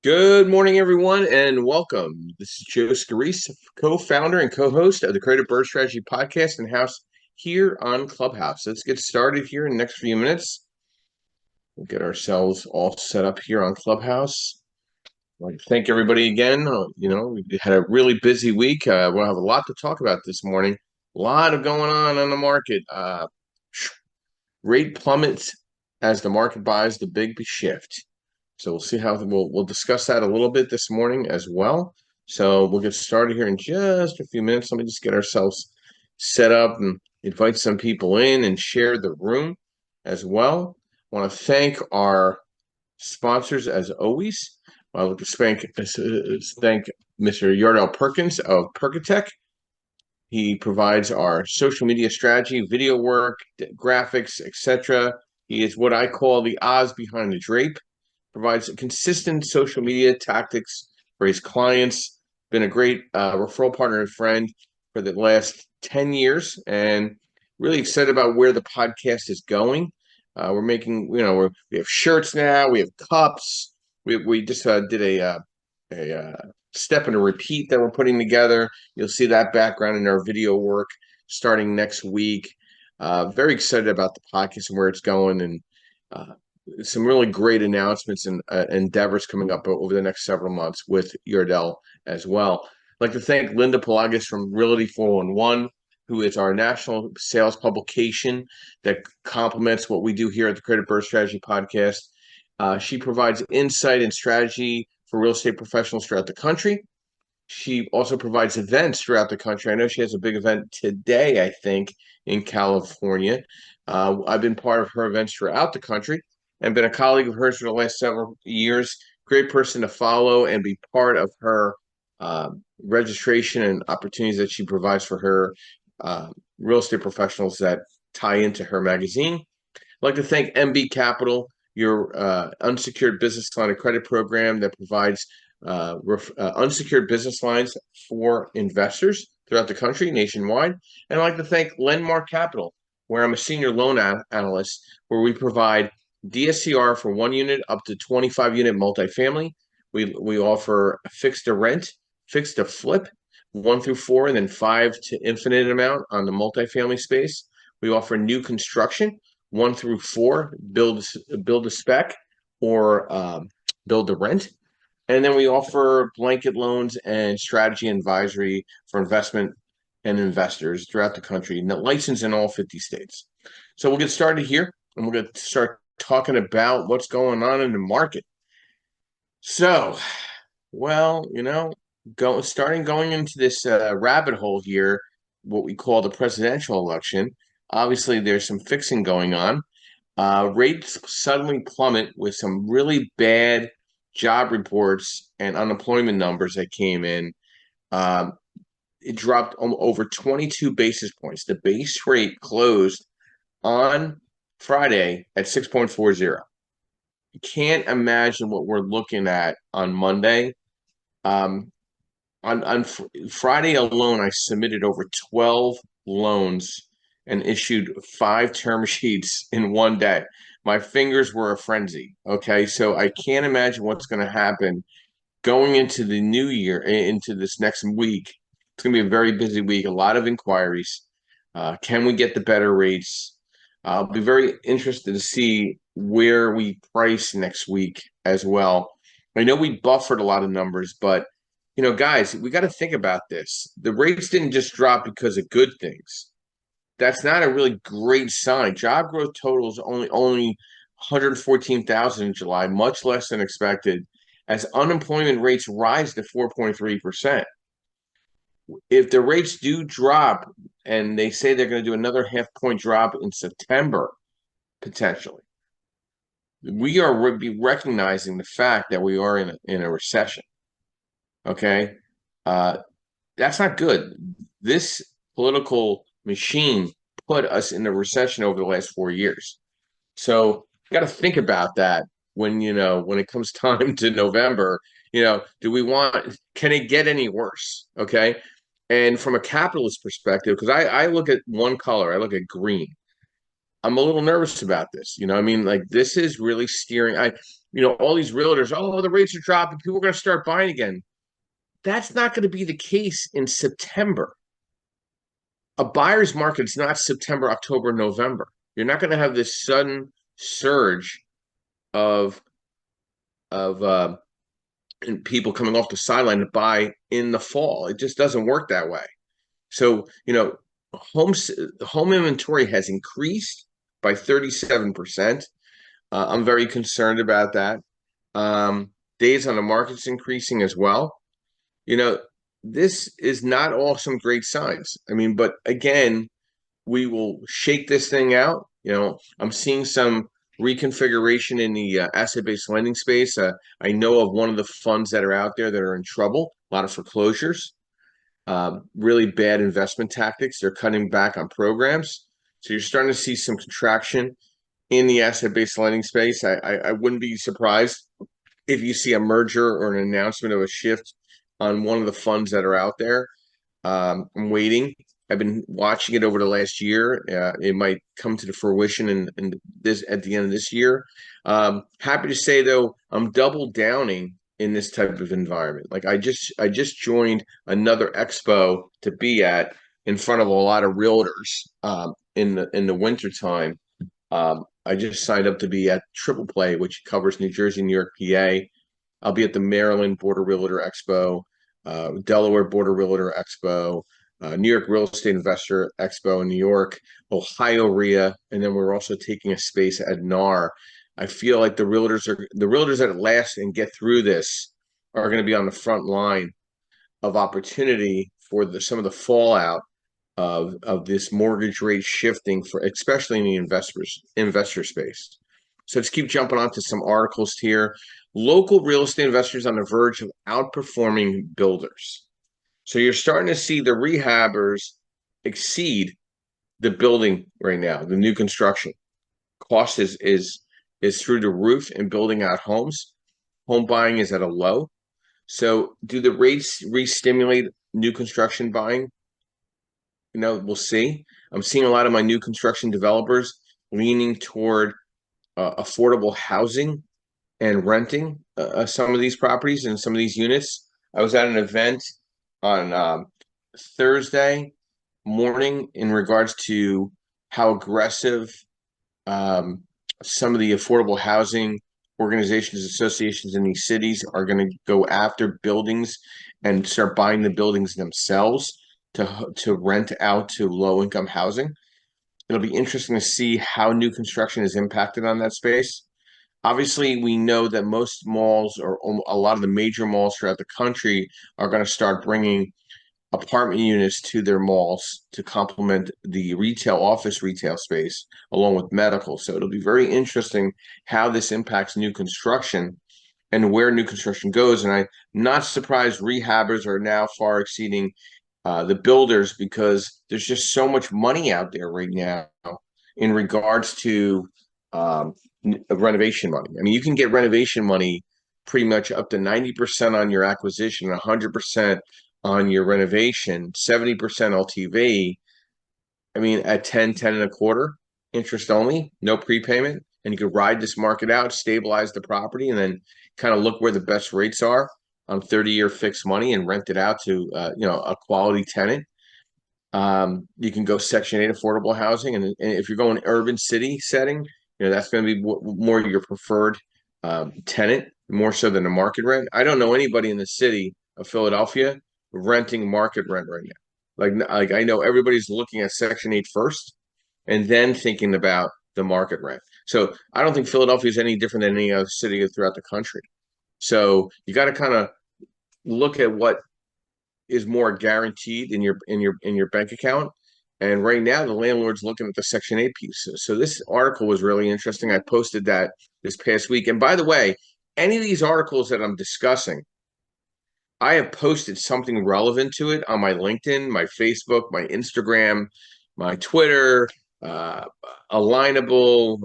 Good morning, everyone, and welcome. This is Joe Scarice, co-founder and co-host of the Creative Bird Strategy podcast and house here on Clubhouse. Let's get started here in the next few minutes. We'll get ourselves all set up here on Clubhouse. I'd like to thank everybody again. We had a really busy week. We'll have a lot to talk about this morning. A lot of going on the market. Rate plummets as the market buys the big shift. So we'll see how we'll discuss that a little bit this morning as well. So we'll get started here in just a few minutes. Let me just get ourselves set up and invite some people in and share the room as well. I want to thank our sponsors as always. I would like to thank Mr. Yardell Perkins of Perkatech. He provides our social media strategy, video work, graphics, etc. He is what I call the Oz behind the drape. Provides consistent social media tactics for his clients. Been a great referral partner and friend for the last 10 years, and really excited about where the podcast is going. We're making, we have shirts now, we have cups. We just did a step and a repeat that we're putting together. You'll see that background in our video work starting next week. Very excited about the podcast and where it's going, and some really great announcements and endeavors coming up over the next several months with Yardell as well. I'd like to thank Linda Pelagas from Realty 411, who is our national sales publication that complements what we do here at the Creative Bird Strategy podcast. She provides insight and strategy for real estate professionals throughout the country. She also provides events throughout the country. I know she has a big event today, I think, in California. I've been part of her events throughout the country and been a colleague of hers for the last several years. Great person to follow and be part of her registration and opportunities that she provides for her real estate professionals that tie into her magazine. I'd like to thank MB Capital, your unsecured business line of credit program that provides unsecured business lines for investors throughout the country, nationwide. And I'd like to thank Lendmark Capital, where I'm a senior loan analyst, where we provide DSCR for 1 unit up to 25 unit multifamily. We offer fixed to rent, fixed to flip, 1 through 4, and then 5 to infinite amount on the multifamily space. We offer new construction, 1 through 4, build a spec or build to rent. And then we offer blanket loans and strategy advisory for investment and investors throughout the country, and licensed in all 50 states. So we'll get started here, and we're going to start talking about what's going on in the market. So, well, going into this rabbit hole here, what we call the presidential election. Obviously, there's some fixing going on. Rates suddenly plummet with some really bad job reports and unemployment numbers that came in. It dropped over 22 basis points. The base rate closed on Friday at 6.40. You can't imagine what we're looking at on Monday. On Friday alone, I submitted over 12 loans and issued 5 term sheets in one day. My fingers were a frenzy. Okay, so I can't imagine what's going to happen going into the new year, into this next week. It's going to be a very busy week, a lot of inquiries. Can we get the better rates? I'll be very interested to see where we price next week as well. I know we buffered a lot of numbers, but guys, we got to think about this. The rates didn't just drop because of good things. That's not a really great sign. Job growth totals only 114,000 in July, much less than expected, as unemployment rates rise to 4.3%. If the rates do drop, and they say they're going to do another half-point drop in September, potentially, we are recognizing the fact that we are in a recession. Okay, that's not good. This political machine put us in a recession over the last 4 years. So you got to think about that when it comes time to November. Can it get any worse? Okay. And from a capitalist perspective, because I look at one color, I look at green. I'm a little nervous about this. I mean, like this is really steering. All these realtors, oh, the rates are dropping, people are going to start buying again. That's not going to be the case in September. A buyer's market is not September, October, November. You're not going to have this sudden surge of of people coming off the sideline to buy in the fall. It just doesn't work that way. So, home inventory has increased by 37%. I'm very concerned about that. Days on the market's increasing as well. You know, this is not all some great signs. I mean, but again, we will shake this thing out. I'm seeing some reconfiguration in the asset-based lending space. I know of one of the funds that are out there that are in trouble, a lot of foreclosures, really bad investment tactics. They're cutting back on programs. So you're starting to see some contraction in the asset-based lending space. I wouldn't be surprised if you see a merger or an announcement of a shift on one of the funds that are out there. I'm waiting. I've been watching it over the last year. It might come to the fruition in this at the end of this year. Happy to say though, I'm double downing in this type of environment. Like I just joined another expo to be at in front of a lot of realtors in the winter time. I just signed up to be at Triple Play, which covers New Jersey, New York, PA. I'll be at the Maryland Border Realtor Expo, Delaware Border Realtor Expo, New York Real Estate Investor Expo in New York, Ohio RIA, and then we're also taking a space at NAR. I feel like the realtors that last and get through this are going to be on the front line of opportunity for some of the fallout of this mortgage rate shifting for especially in the investor space. So let's keep jumping onto some articles here. Local real estate investors on the verge of outperforming builders. So you're starting to see the rehabbers exceed the building right now, the new construction. Cost is through the roof in building out homes. Home buying is at a low. So do the rates re-stimulate new construction buying? We'll see. I'm seeing a lot of my new construction developers leaning toward affordable housing and renting some of these properties and some of these units. I was at an event on Thursday morning in regards to how aggressive some of the affordable housing organizations, associations in these cities are going to go after buildings and start buying the buildings themselves to rent out to low-income housing. It'll be interesting to see how new construction is impacted on that space. Obviously, we know that most malls or a lot of the major malls throughout the country are going to start bringing apartment units to their malls to complement the office retail space, along with medical. So it'll be very interesting how this impacts new construction and where new construction goes. And I'm not surprised rehabbers are now far exceeding the builders because there's just so much money out there right now in regards to renovation money. I mean, you can get renovation money pretty much up to 90% on your acquisition, 100% on your renovation, 70% LTV. I mean, at 10 and a quarter, interest only, no prepayment, and you could ride this market out, stabilize the property, and then kind of look where the best rates are on 30-year fixed money and rent it out to a quality tenant. You can go Section 8 affordable housing, and if you're going urban city setting, that's going to be more your preferred tenant, more so than a market rent. I don't know anybody in the city of Philadelphia renting market rent right now. Like I know everybody's looking at Section 8 first, and then thinking about the market rent. So I don't think Philadelphia is any different than any other city throughout the country. So you got to kind of look at what is more guaranteed in your bank account. And right now, the landlord's looking at the Section 8 piece. So this article was really interesting. I posted that this past week. And by the way, any of these articles that I'm discussing, I have posted something relevant to it on my LinkedIn, my Facebook, my Instagram, my Twitter, Alignable,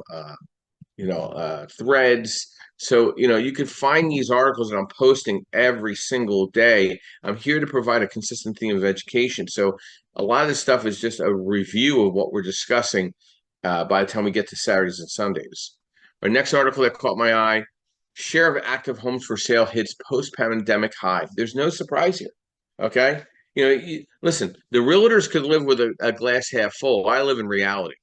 Threads. So, you could find these articles that I'm posting every single day. I'm here to provide a consistent theme of education. So a lot of this stuff is just a review of what we're discussing by the time we get to Saturdays and Sundays. Our next article that caught my eye: share of active homes for sale hits post-pandemic high. There's no surprise here. Okay. Listen, the realtors could live with a glass half full. I live in reality.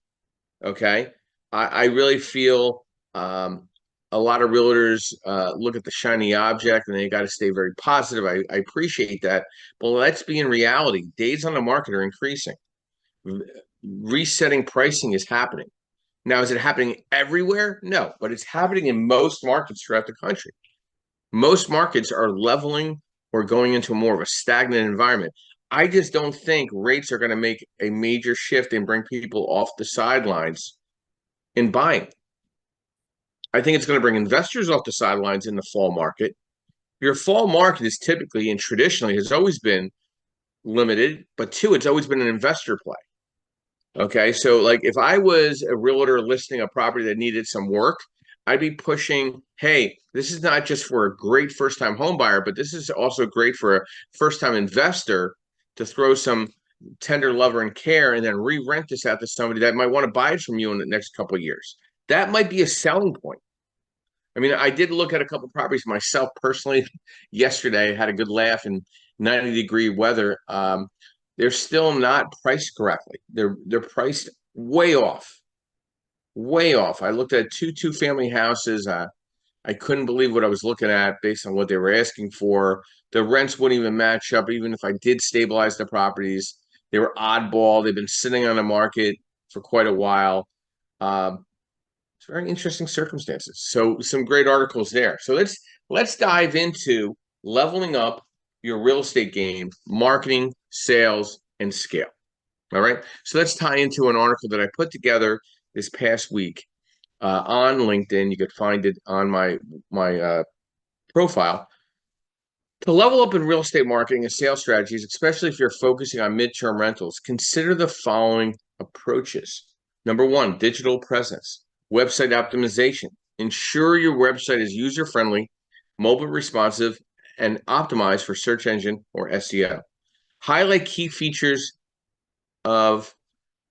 Okay. I really feel a lot of realtors look at the shiny object and they got to stay very positive. I appreciate that. But let's be in reality. Days on the market are increasing. Resetting pricing is happening. Now, is it happening everywhere? No, but it's happening in most markets throughout the country. Most markets are leveling or going into more of a stagnant environment. I just don't think rates are going to make a major shift and bring people off the sidelines in buying. I think it's going to bring investors off the sidelines in the fall market. Your fall market is typically and traditionally has always been limited, but two, it's always been an investor play. Okay, so like if I was a realtor listing a property that needed some work, I'd be pushing, hey, this is not just for a great first-time home buyer, but this is also great for a first-time investor to throw some tender love and care and then re-rent this out to somebody that might want to buy it from you in the next couple of years. That might be a selling point. I mean, I did look at a couple of properties myself personally yesterday, had a good laugh in 90-degree weather. They're still not priced correctly. They're priced way off, way off. I looked at two family houses. I couldn't believe what I was looking at based on what they were asking for. The rents wouldn't even match up, even if I did stabilize the properties. They were oddball. They've been sitting on the market for quite a while. It's very interesting circumstances. So some great articles there. So let's dive into leveling up your real estate game, marketing, sales, and scale. All right. So let's tie into an article that I put together this past week on LinkedIn. You could find it on my profile. To level up in real estate marketing and sales strategies, especially if you're focusing on midterm rentals, consider the following approaches. Number one, digital presence, website optimization. Ensure your website is user-friendly, mobile responsive, and optimized for search engine or SEO. Highlight key features of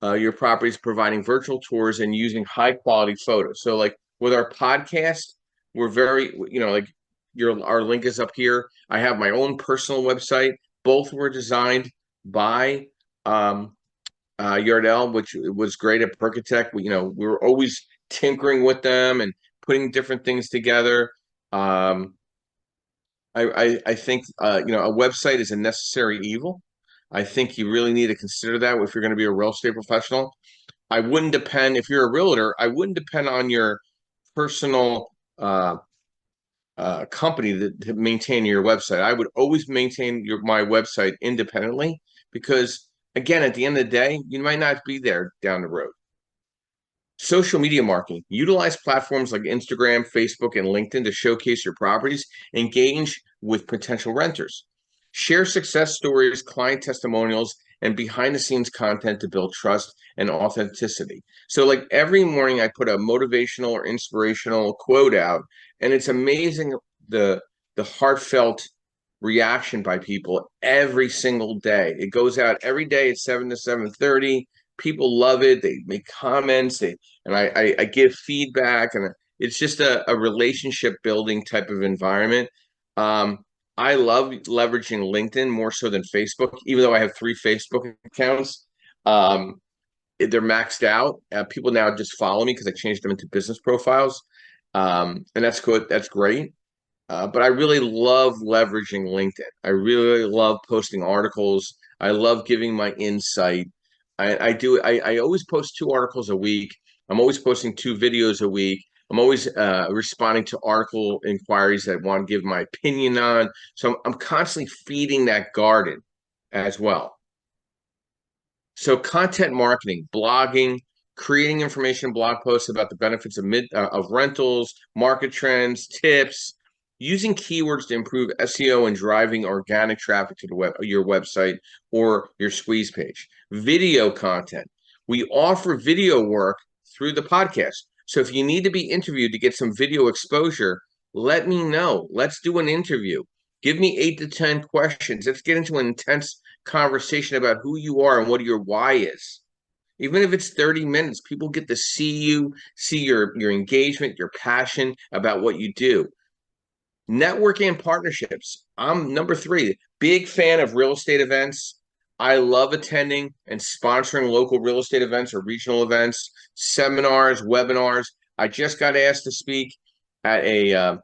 your properties, providing virtual tours and using high-quality photos. So like with our podcast, we're very, like our link is up here. I have my own personal website. Both were designed by Yardell, which was great at Percatech. We were always tinkering with them and putting different things together. I think a website is a necessary evil. I think you really need to consider that if you're going to be a real estate professional. I wouldn't depend, if you're a realtor, I wouldn't depend on your personal company to maintain your website. I would always maintain my website independently because, again, at the end of the day, you might not be there down the road. Social media marketing. Utilize platforms like Instagram, Facebook, and LinkedIn to showcase your properties. Engage with potential renters. Share success stories, client testimonials, and behind-the-scenes content to build trust and authenticity. So like every morning I put a motivational or inspirational quote out, and it's amazing the heartfelt reaction by people every single day. It goes out every day at 7 to 7:30. People love it. They make comments. I give feedback, and it's just a relationship building type of environment. I love leveraging LinkedIn more so than Facebook, even though I have 3 Facebook accounts. They're maxed out. People now just follow me because I changed them into business profiles. And that's good. That's great. But I really love leveraging LinkedIn. I really love posting articles. I love giving my insight. I always post 2 articles a week. I'm always posting 2 videos a week. I'm always responding to article inquiries that I want to give my opinion on. So I'm constantly feeding that garden as well. So content marketing, blogging, creating information blog posts about the benefits of rentals, market trends, tips, using keywords to improve SEO and driving organic traffic to your website or your squeeze page. Video content. We offer video work through the podcast. So if you need to be interviewed to get some video exposure, let me know. Let's do an interview. Give me 8 to 10 questions. Let's get into an intense conversation about who you are and what your why is. Even if it's 30 minutes, people get to see you, see your engagement, your passion about what you do. Networking and partnerships. I'm number three, big fan of real estate events. I love attending and sponsoring local real estate events or regional events, seminars, webinars. I just got asked to speak at a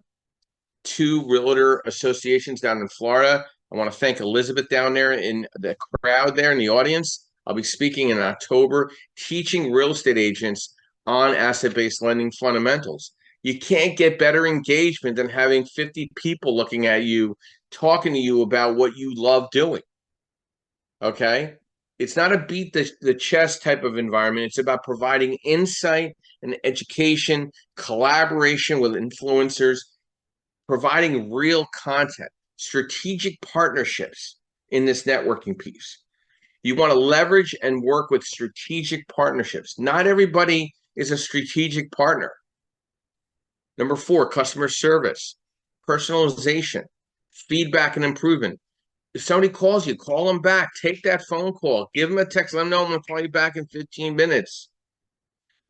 two realtor associations down in Florida. I want to thank Elizabeth down there in the crowd there in the audience. I'll be speaking in October, teaching real estate agents on asset-based lending fundamentals. You can't get better engagement than having 50 people looking at you, talking to you about what you love doing. Okay? It's not a beat the chest type of environment. It's about providing insight and education, collaboration with influencers, providing real content, strategic partnerships in this networking piece. You want to leverage and work with strategic partnerships. Not everybody is a strategic partner. Number four, customer service, personalization, feedback and improvement. If somebody calls you, call them back. Take that phone call. Give them a text. Let them know I'm going to call you back in 15 minutes.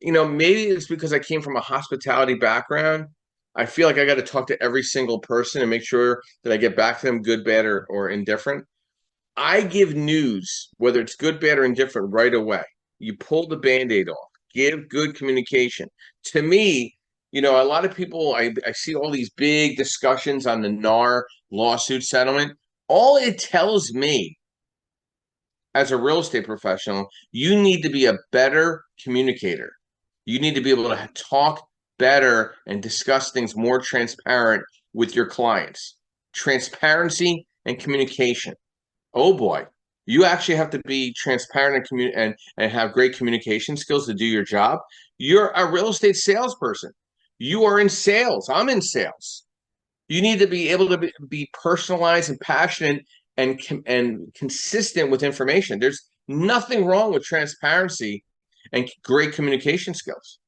Maybe it's because I came from a hospitality background. I feel like I got to talk to every single person and make sure that I get back to them, good, bad, or indifferent. I give news, whether it's good, bad, or indifferent, right away. You pull the Band-Aid off. Give good communication. To me, a lot of people, I see all these big discussions on the NAR lawsuit settlement. All it tells me as a real estate professional, you need to be a better communicator. You need to be able to talk better and discuss things more transparent with your clients. Transparency and communication. Oh boy, you actually have to be transparent and have great communication skills to do your job. You're a real estate salesperson. You are in sales. I'm in sales. You need to be able to be personalized and passionate and consistent with information. There's nothing wrong with transparency and great communication skills.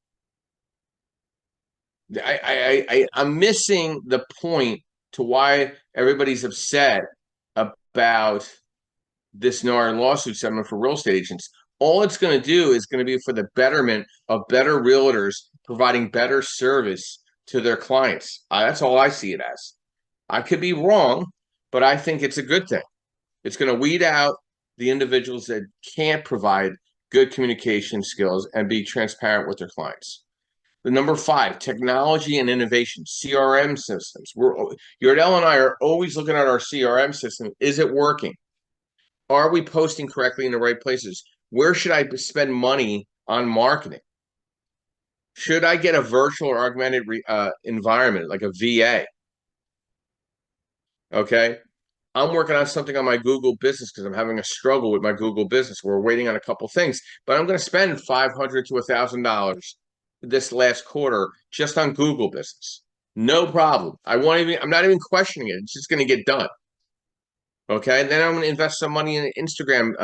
I'm missing the point to why everybody's upset about this NAR lawsuit settlement for real estate agents. All it's going to do is going to be for the betterment of better realtors providing better service to their clients. That's all I see it as. I could be wrong, but I think it's a good thing. It's going to weed out the individuals that can't provide good communication skills and be transparent with their clients. The number five, technology and innovation, CRM systems. Yardell and I are always looking at our CRM system. Is it working? Are we posting correctly in the right places? Where should I spend money on marketing? Should I get a virtual or augmented environment like a VA? Okay. I'm working on something on my Google business because I'm having a struggle with my Google business. We're waiting on a couple things, but I'm going to spend $500 to $1,000 this last quarter just on Google business. No problem. I'm not even questioning it. It's just going to get done. Okay. And then I'm going to invest some money in Instagram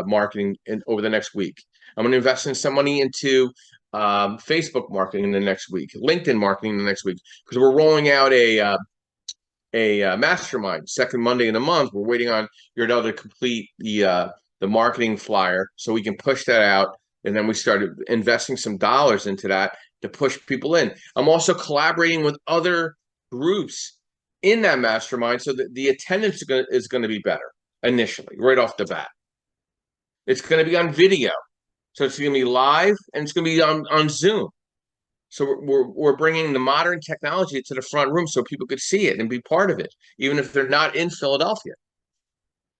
marketing over the next week. I'm going to invest in some money into Facebook marketing in the next week, LinkedIn marketing in the next week, because we're rolling out a mastermind second Monday in the month. We're waiting on Yardell to complete the marketing flyer so we can push that out. And then we started investing some dollars into that to push people in. I'm also collaborating with other groups in that mastermind so that the attendance is going to be better initially, right off the bat. It's going to be on video. So it's going to be live and it's going to be on Zoom. So we're bringing the modern technology to the front room so people could see it and be part of it, even if they're not in Philadelphia.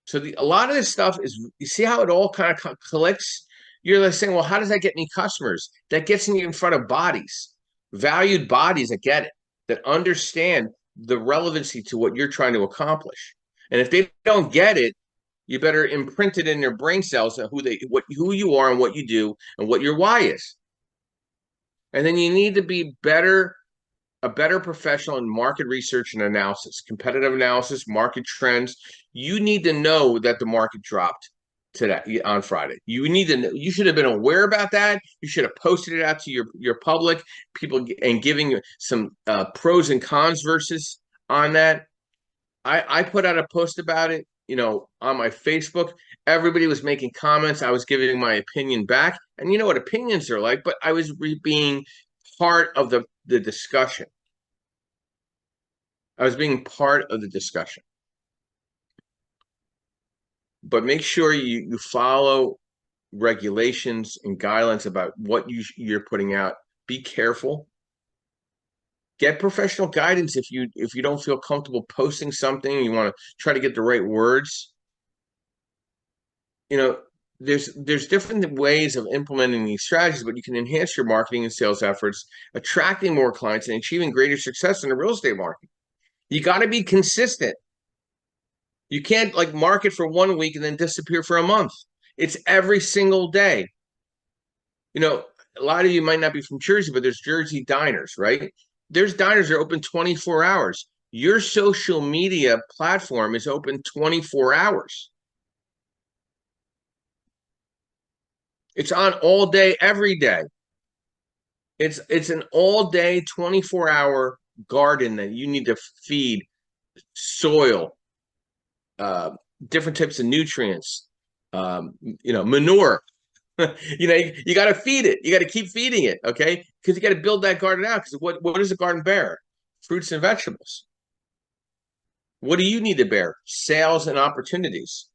So a lot of this stuff is, you see how it all kind of clicks? You're like saying, well, how does that get me customers? That gets me in front of bodies, valued bodies that get it, that understand the relevancy to what you're trying to accomplish. And if they don't get it, you better imprint it in their brain cells of who you are and what you do and what your why is. And then you need to be a better professional in market research and analysis, competitive analysis, market trends. You need to know that the market dropped today on Friday. You should have been aware about that. You should have posted it out to your public, people, and giving some pros and cons versus on that. I put out a post about it on my Facebook, everybody was making comments. I was giving my opinion back. And you know what opinions are like, but I was being part of the discussion. I was being part of the discussion. But make sure you follow regulations and guidelines about what you're putting out. Be careful. Get professional guidance if you don't feel comfortable posting something. You want to try to get the right words. There's different ways of implementing these strategies, but you can enhance your marketing and sales efforts, attracting more clients and achieving greater success in the real estate market. You got to be consistent. You can't like market for 1 week and then disappear for a month. It's every single day. A lot of you might not be from Jersey, but there's Jersey diners, right? There's diners that are open 24 hours. Your social media platform is open 24 hours. It's on all day, every day. It's an all day, 24-hour garden that you need to feed soil, different types of nutrients, manure. You got to feed it. You got to keep feeding it, okay? Because you got to build that garden out. Because what does a garden bear? Fruits and vegetables. What do you need to bear? Sales and opportunities,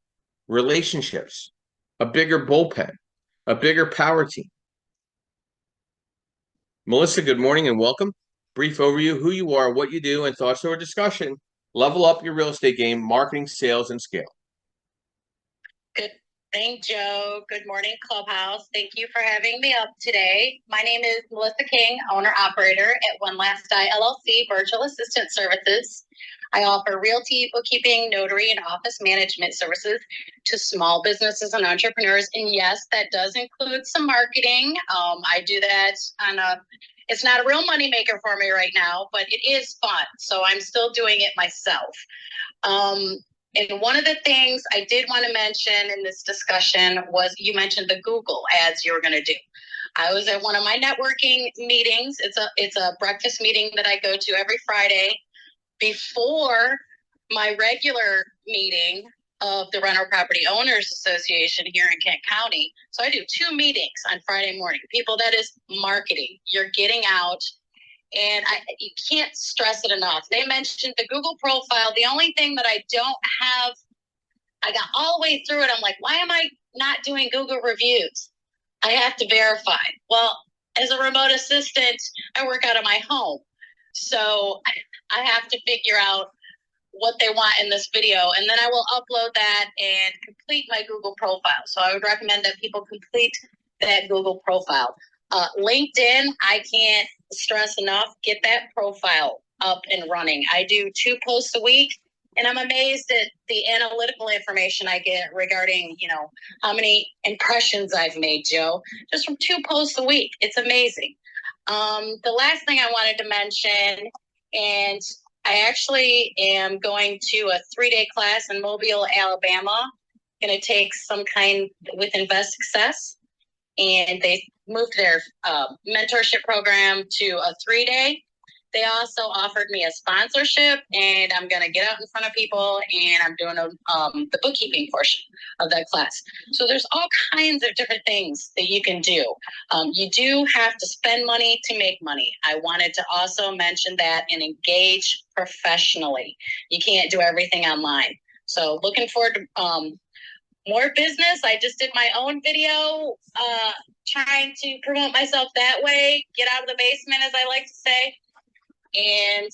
relationships, a bigger bullpen, a bigger power team. Melissa, good morning and welcome. Brief overview, who you are, what you do, and thoughts or discussion. Level up your real estate game, marketing, sales, and scale. Good morning, Joe. Good morning, Clubhouse. Thank you for having me up today. My name is Melissa King, owner-operator at One Last Die LLC Virtual Assistant Services. I offer realty, bookkeeping, notary, and office management services to small businesses and entrepreneurs. And yes, that does include some marketing. I do that it's not a real moneymaker for me right now, but it is fun. So I'm still doing it myself. And one of the things I did want to mention in this discussion was you mentioned the Google ads you were going to do. I was at one of my networking meetings. It's a breakfast meeting that I go to every Friday before my regular meeting of the Rental Property Owners Association here in Kent County. So I do 2 meetings on Friday morning. People, that is marketing. You're getting out. And you can't stress it enough. They mentioned the Google profile. The only thing that I don't have, I got all the way through it. I'm like, why am I not doing Google reviews? I have to verify. Well, as a remote assistant, I work out of my home. So I have to figure out what they want in this video. And then I will upload that and complete my Google profile. So I would recommend that people complete that Google profile. LinkedIn, I can't stress enough, get that profile up and running. I do 2 posts a week, and I'm amazed at the analytical information I get regarding, how many impressions I've made, Joe, just from 2 posts a week. It's amazing. The last thing I wanted to mention, and I actually am going to a 3-day class in Mobile, Alabama. Going to take some kind with Invest Success, and they moved their mentorship program to a 3-day. They also offered me a sponsorship, and I'm going to get out in front of people, and I'm doing the bookkeeping portion of that class. So there's all kinds of different things that you can do. You do have to spend money to make money. I wanted to also mention that, and engage professionally. You can't do everything online. So looking forward to more business. I just did my own video trying to promote myself that way, get out of the basement, as I like to say. And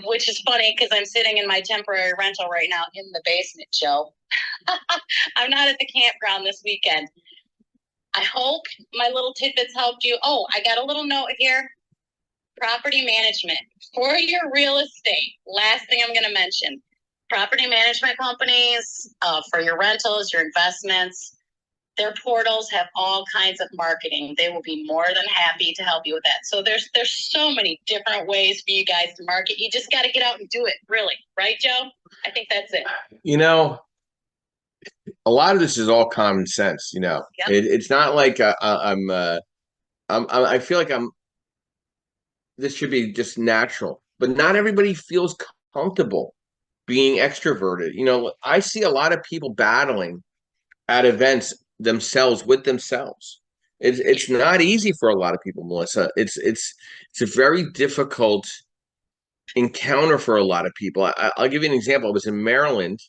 which is funny because I'm sitting in my temporary rental right now in the basement, Joe. I'm not at the campground this weekend. I hope my little tidbits helped you. Oh, I got a little note here. Property management for your real estate. Last thing I'm going to mention. Property management companies for your rentals, your investments, their portals have all kinds of marketing. They will be more than happy to help you with that. So there's so many different ways for you guys to market. You just got to get out and do it, really. Right, Joe? I think that's it. A lot of this is all common sense. Yep. It's not like I feel like this should be just natural, but not everybody feels comfortable being extroverted. I see a lot of people battling at events themselves with themselves. It's not easy for a lot of people, Melissa. It's a very difficult encounter for a lot of people. I'll give you an example. I was in Maryland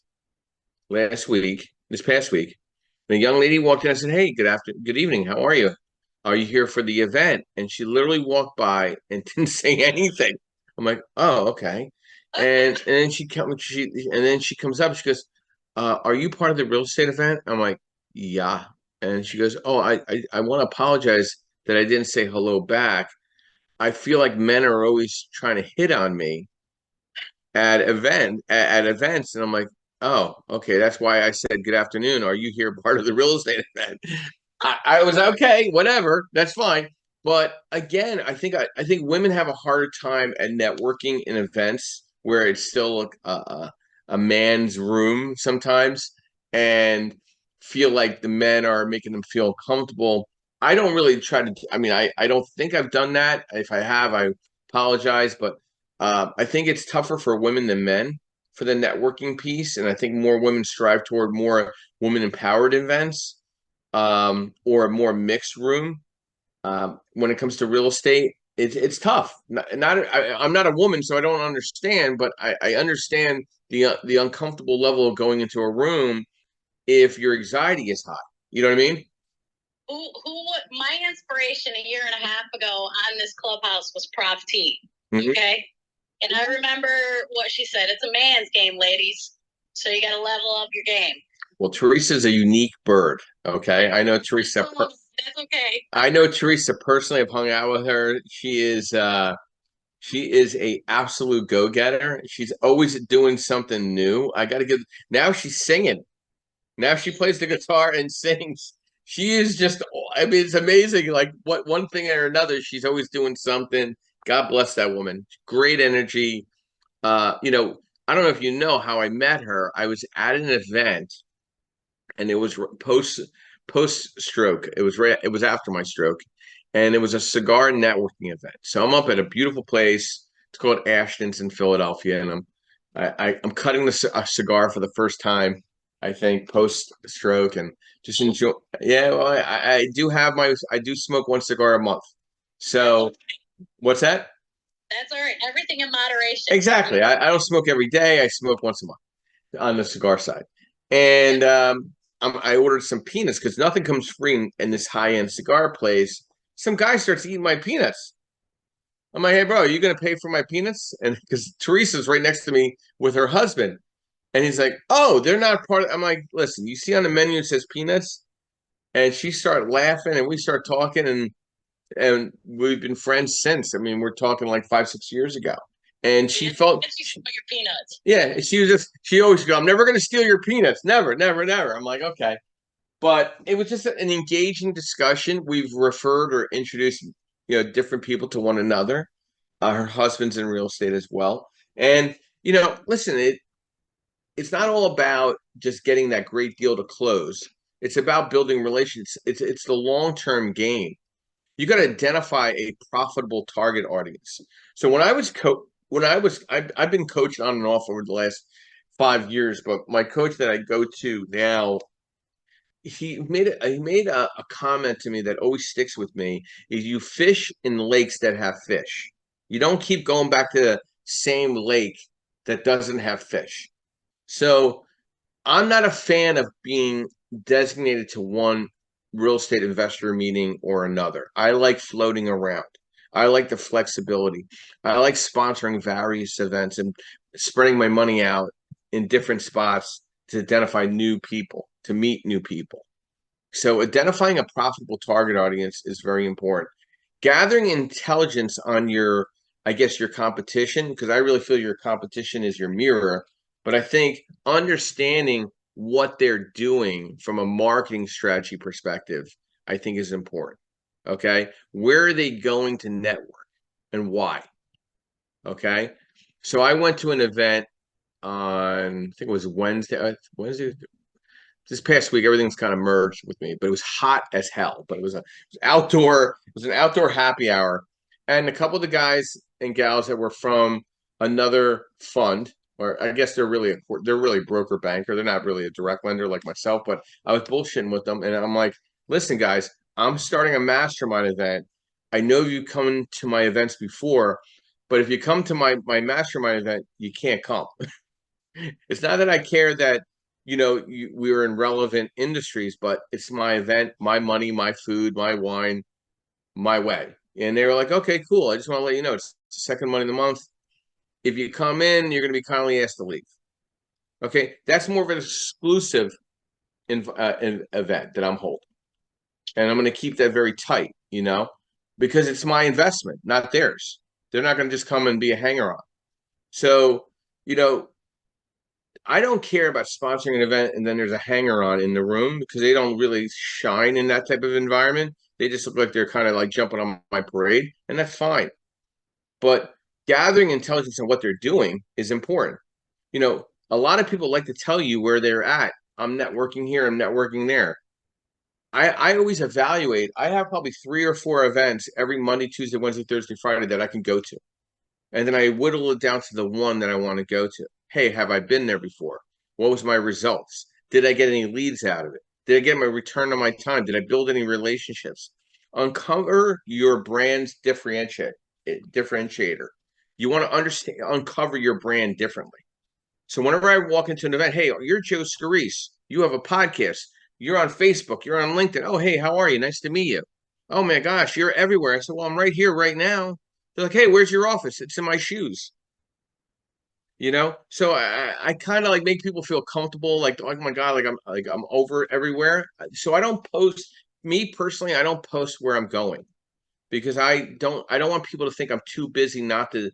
this past week, and a young lady walked in. I said, "Hey, good evening. How are you? Are you here for the event?" And she literally walked by and didn't say anything. I'm like, "Oh, okay." And then she comes up. She goes, "Are you part of the real estate event?" I'm like, "Yeah." And she goes, "Oh, I want to apologize that I didn't say hello back. I feel like men are always trying to hit on me at events." And I'm like, "Oh, okay, that's why I said good afternoon. Are you here part of the real estate event?" I was okay, whatever, that's fine. But again, I think women have a harder time at networking in events where it's still a man's room sometimes, and feel like the men are making them feel comfortable. I don't really try to. I mean, I don't think I've done that. If I have, I apologize, but I think it's tougher for women than men for the networking piece, and I think more women strive toward more women empowered events, or a more mixed room. When it comes to real estate, it's tough. I'm not a woman, so I don't understand, but I understand the uncomfortable level of going into a room if your anxiety is high. You know what I mean? My inspiration a year and a half ago on this clubhouse was Prof T. Mhm. Okay. And I remember what she said. It's a man's game, ladies. So you got to level up your game. Well, Teresa's a unique bird. Okay, I know Teresa. That's okay. I know Teresa personally. I've hung out with her. She is a absolute go getter. She's always doing something new. I got to get now. She's singing. Now she plays the guitar and sings. She is just. I mean, it's amazing. Like what one thing or another, she's always doing something. God bless that woman. Great energy. I don't know if you know how I met her. I was at an event, and it was post stroke. It was after my stroke, and it was a cigar networking event. So I'm up at a beautiful place. It's called Ashton's in Philadelphia, and I'm cutting a cigar for the first time, I think, post stroke, and just enjoy. Yeah, well, I do smoke one cigar a month. So what's that? That's all right. Everything in moderation. Exactly. I don't smoke every day. I smoke once a month on the cigar side. And I ordered some peanuts because nothing comes free in this high end cigar place. Some guy starts eating my peanuts. I'm like, "Hey, bro, are you going to pay for my peanuts?" And because Teresa's right next to me with her husband. And he's like, "Oh, they're not part of." I'm like, "Listen, you see on the menu it says peanuts." And she started laughing and we start talking, and we've been friends since. I mean, we're talking like 5, 6 years ago. And she felt your peanuts. Yeah, she always go, "I'm never gonna steal your peanuts. Never, never, never." I'm like, okay. But it was just an engaging discussion. We've referred or introduced, different people to one another. Her husband's in real estate as well. And, listen, it's not all about just getting that great deal to close. It's about building relations. It's the long-term game. You got to identify a profitable target audience. So I've been coaching on and off over the last 5 years, but my coach that I go to now, he made a comment to me that always sticks with me. Is you fish in lakes that have fish. You don't keep going back to the same lake that doesn't have fish. So I'm not a fan of being designated to one real estate investor meeting or another. I like floating around. I like the flexibility. I like sponsoring various events and spreading my money out in different spots to identify new people, to meet new people. So identifying a profitable target audience is very important. Gathering intelligence on I guess, your competition, because I really feel your competition is your mirror. But I think understanding what they're doing from a marketing strategy perspective, I think is important. Okay. Where are they going to network and why? Okay. So I went to an event on, I think it was Wednesday, this past week. Everything's kind of merged with me, but it was hot as hell. But it was an outdoor happy hour, and a couple of the guys and gals that were from another fund, or I guess they're really broker banker. They're not really a direct lender like myself, but I was bullshitting with them, and I'm like, listen, guys, I'm starting a mastermind event. I know you come to my events before, but if you come to my mastermind event, you can't come. It's not that I care that we are in relevant industries, but it's my event, my money, my food, my wine, my way. And they were like, okay, cool. I just want to let you know it's the second Monday of the month. If you come in, you're going to be kindly asked to leave. Okay, that's more of an exclusive event that I'm holding, and I'm going to keep that very tight, because it's my investment, not theirs. They're not going to just come and be a hanger on. So, you know, I don't care about sponsoring an event and then there's a hanger on in the room because they don't really shine in that type of environment. They just look like they're kind of like jumping on my parade, and that's fine. But gathering intelligence on what they're doing is important. A lot of people like to tell you where they're at. I'm networking here, I'm networking there. I always evaluate. I have probably 3 or 4 events every Monday, Tuesday, Wednesday, Thursday, Friday that I can go to. And then I whittle it down to the one that I want to go to. Hey, have I been there before? What was my results? Did I get any leads out of it? Did I get my return on my time? Did I build any relationships? Uncover your brand's differentiator. You want to understand, uncover your brand differently. So whenever I walk into an event, hey, you're Joe Scarice. You have a podcast. You're on Facebook. You're on LinkedIn. Oh, hey, how are you? Nice to meet you. Oh my gosh, you're everywhere. I said, well, I'm right here, right now. They're like, hey, where's your office? It's in my shoes. So I kind of like make people feel comfortable, like, oh my God, like I'm over it everywhere. So I don't post. Me personally, I don't post where I'm going because I don't want people to think I'm too busy not to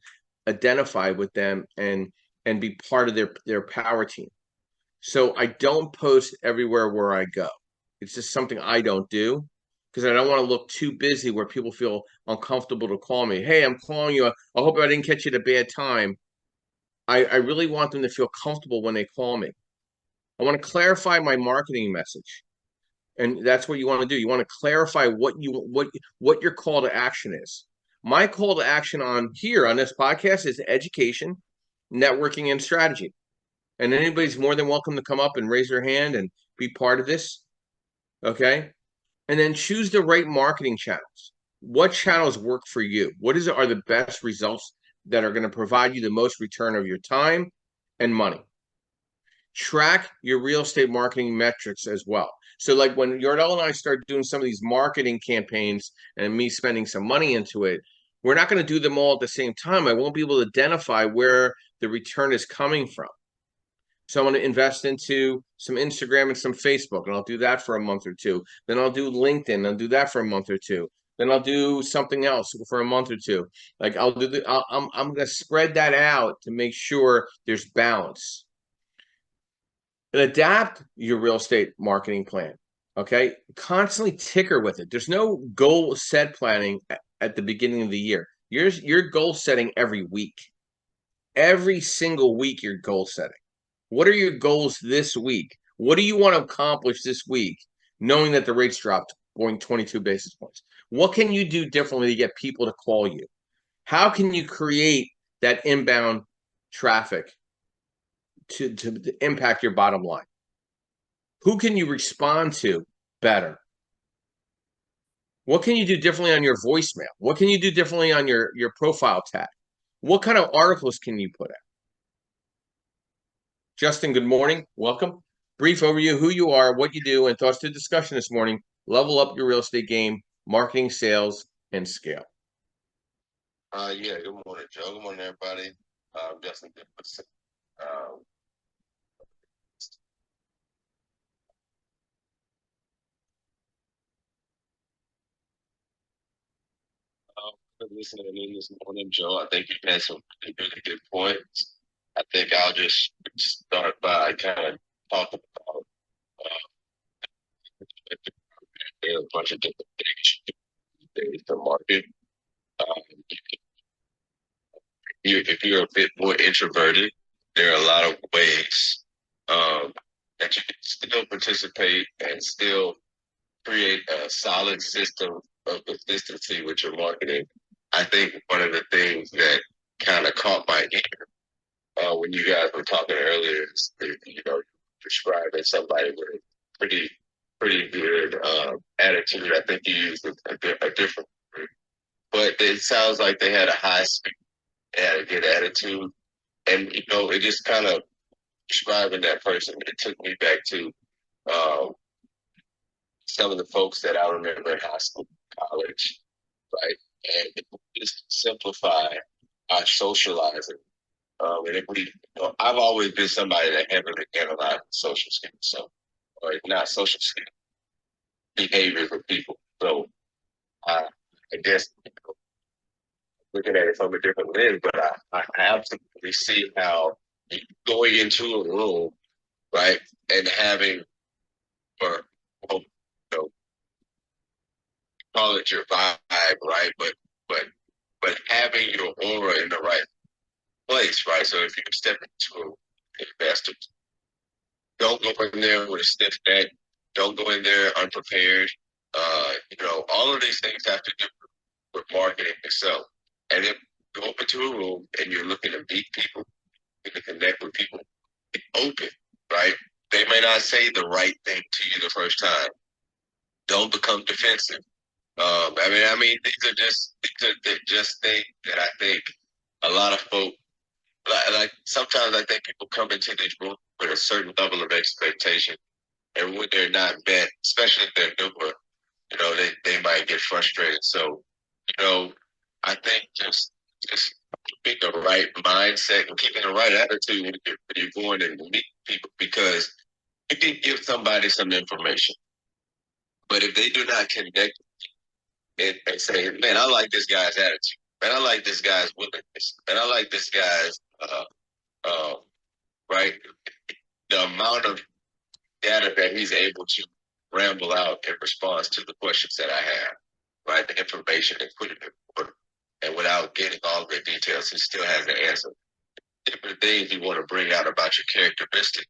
identify with them and be part of their power team. So I don't post everywhere where I go. It's just something I don't do because I don't want to look too busy where people feel uncomfortable to call me. Hey, I'm calling you. I hope I didn't catch you at a bad time. I really want them to feel comfortable when they call me. I want to clarify my marketing message. And that's what you want to do. You want to clarify what your call to action is. My call to action on here on this podcast is education, networking, and strategy. And anybody's more than welcome to come up and raise their hand and be part of this. Okay. And then choose the right marketing channels. What channels work for you? Are the best results that are going to provide you the most return of your time and money? Track your real estate marketing metrics as well. So, like when Yardell and I start doing some of these marketing campaigns and me spending some money into it, we're not going to do them all at the same time. I won't be able to identify where the return is coming from. So I'm going to invest into some Instagram and some Facebook, and I'll do that for a month or two. Then I'll do LinkedIn, and do that for a month or two. Then I'll do something else for a month or two. Like I'm going to spread that out to make sure there's balance. And adapt your real estate marketing plan. Okay, constantly tinker with it. There's no goal set planning at the beginning of the year. You're goal setting every week. Every single week, you're goal setting. What are your goals this week? What do you want to accomplish this week, knowing that the rates dropped going 22 basis points? What can you do differently to get people to call you? How can you create that inbound traffic to impact your bottom line? Who can you respond to better? What can you do differently on your voicemail? What can you do differently on your profile tag? What kind of articles can you put out? Justin, good morning. Welcome. Brief overview who you are, what you do, and thoughts to discussion this morning. Level up your real estate game, marketing, sales, and scale. Yeah, good morning, Joe. Good morning, everybody. Justin, listening in this morning, Joe. I think you had some really good points. I think I'll just start by kind of talking about a bunch of different things to market. Um, if you're a bit more introverted, there are a lot of ways that you can still participate and still create a solid system of consistency with your marketing. I think one of the things that kind of caught my ear when you guys were talking earlier, you know, describing somebody with pretty pretty good attitude. I think you used a different word, but it sounds like they had a high spirit, had a good attitude, and you know, it just kind of describing that person. It took me back to um, some of the folks that I remember in high school, college, right, and just simplify our socializing. And if we, you know, I've always been somebody that heavily analyzed social skills, so or not social skills, behaviors of people. So I guess looking at it from a different lens, but I absolutely see how going into a room, right, and having, or well, you know, call it your vibe, right, but but having your aura in the right place, right. So if you step into an investor, don't go in there with a stiff neck. Don't go in there unprepared. You know, all of these things have to do with marketing itself. And if you go up into a room and you're looking to meet people, to connect with people, be open, right? They may not say the right thing to you the first time. Don't become defensive. I mean, these are just things that I think a lot of folk like. Sometimes I think people come into this room with a certain level of expectation, and when they're not met, especially if they're newer, you know, they might get frustrated. So, you know, I think just keeping the right mindset and keeping the right attitude when you're going and meet people, because you can give somebody some information, but if they do not connect and say, "Man, I like this guy's attitude. Man, I like this guy's willingness. Man, I like this guy's uh, right," the amount of data that he's able to ramble out in response to the questions that I have, right? The information and put it in order. And without getting all the details, he still has the answer. Different things you want to bring out about your characteristic.